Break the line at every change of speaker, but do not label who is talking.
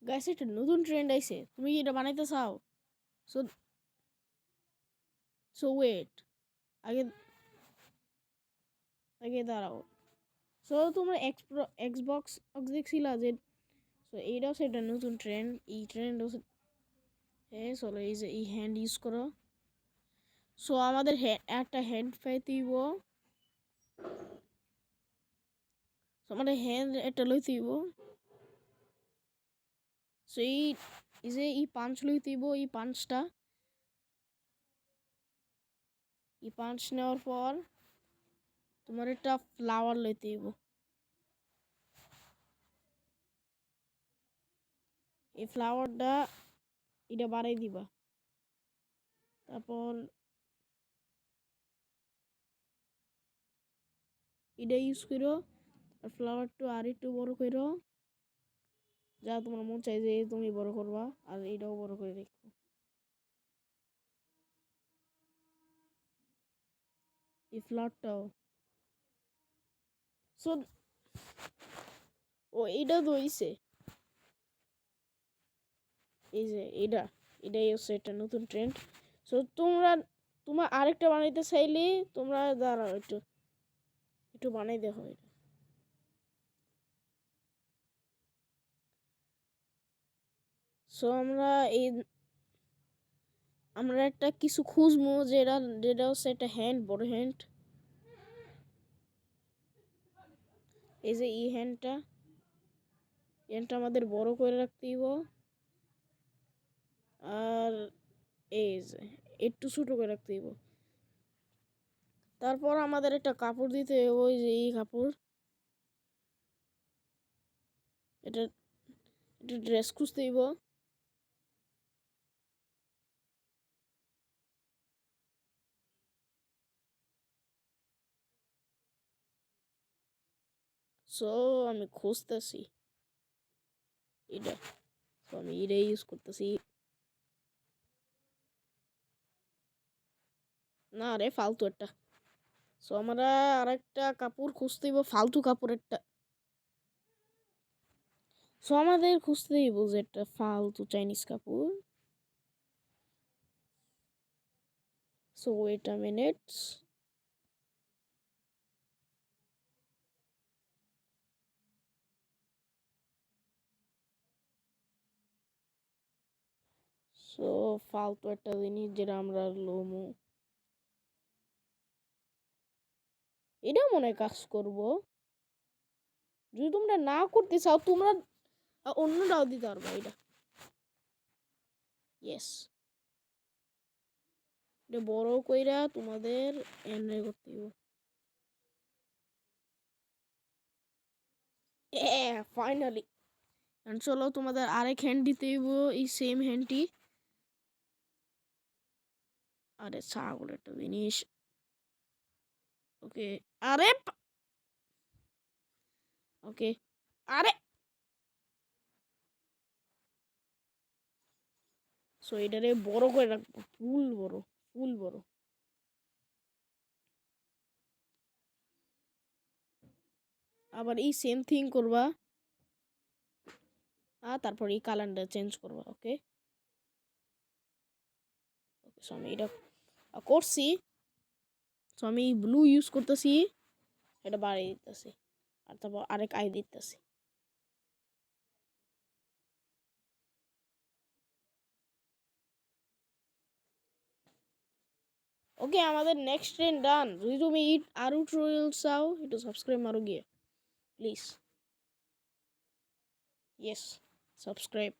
Guys এটা নতুন trend আইছে, তুমি কি এটা বানাইতে চাও? সো সো ওয়েট, আগে আগে দাঁড়াও। সো তোমরা এক্সবক্স দেখছিলা যে, সো এইটাও সেটা নতুন ট্রেন্ড, এই ট্রেন্ড হ্যাঁ চলো এই যে এই হ্যান্ড ইউজ করো। সো আমাদের একটা হ্যান্ড পাইতে হইব, সো আমাদের হ্যান্ড একটা লইতে হইব। সো এই যে এই পাঞ্চ লইতে হইব, এই পাঞ্চটা, এই পাঞ্চ নেওয়ার পর তোমার একটা ফ্লাওয়ার লইতে হইব। এই ফ্লাওয়ারটা এটা বাড়াই দিবা, তারপর এটা ইউজ করো, আর ফ্লাওয়ারটা আর একটু বড় করো, যা তোমার মন চাই যে তুমি বড় করবা, আর এটাও বড় করে রেখো। এই ফ্লাওয়ারটাও সো ও এইটা তো হইছে, এই যে এটাই হচ্ছে একটা নতুন ট্রেন্ড। সো তোমার আরেকটা বানাইতে চাইলে তোমরা দাঁড়াও একটু একটু বানাই দেখো এটা। সো আমরা একটা কিছু খুঁজবো, যেটা যেটা হচ্ছে একটা হ্যান্ড, বড় হ্যান্ড। এই যে এই হ্যান্ডটা আমাদের বড় করে রাখতে হইব, আর এই যে একটু ছোট করে রাখতে হইব। তারপর আমাদের একটা কাপড় দিতে হবে, ওই যে এই কাপড়, এটা এটা ড্রেস খুঁজতে হইব। সো আমি খুঁজতেছি এটা, তো আমি এটাই ইউজ করতেছি। না রে, ফালতু একটা। সো আমরা আরেকটা কাপড় খুঁজতে হইব, ফালতু কাপড় একটা। সো আমাদের খুঁজতে হইব যে একটা ফালতু চাইনিজ কাপড়। So wait a minute. So ফালতু একটা জিনিস যেটা আমরা লোমো, এটা মনে হয় কাজ করবো। যদি তোমরা না করতে চাও, তোমরা অন্যটাও দিতে পারবা। এটা ইয়েস, এটা বড় কইরা তোমাদের এন্ডাই করতে হইব। ফাইনালি। চলো তোমাদের আরেক হ্যান্ড দিতে হইব, এই সেম হ্যান্ডটি। আরে ছাগল একটা জিনিস। ওকে, আরে ওকে, আরে সো এটারে বড় করে রাখবো, ফুল বড়, ফুল বড়। আবার এই সেম থিং করবা, আর তারপর এই কালারটা চেঞ্জ করবা। ওকে ওকে, সো আমি এটা করছি। সো আমি ব্লু ইউজ করতেছি, এটা বাড়িয়ে দিতেছি, আর তারপর আরেক আই দিতেছি। ওকে, আমাদের নেক্সট ট্রেন ডান। যদি তুমি আরও ট্রোল চাও, একটু সাবস্ক্রাইব মারো গিয়ে প্লিজ। Yes, subscribe.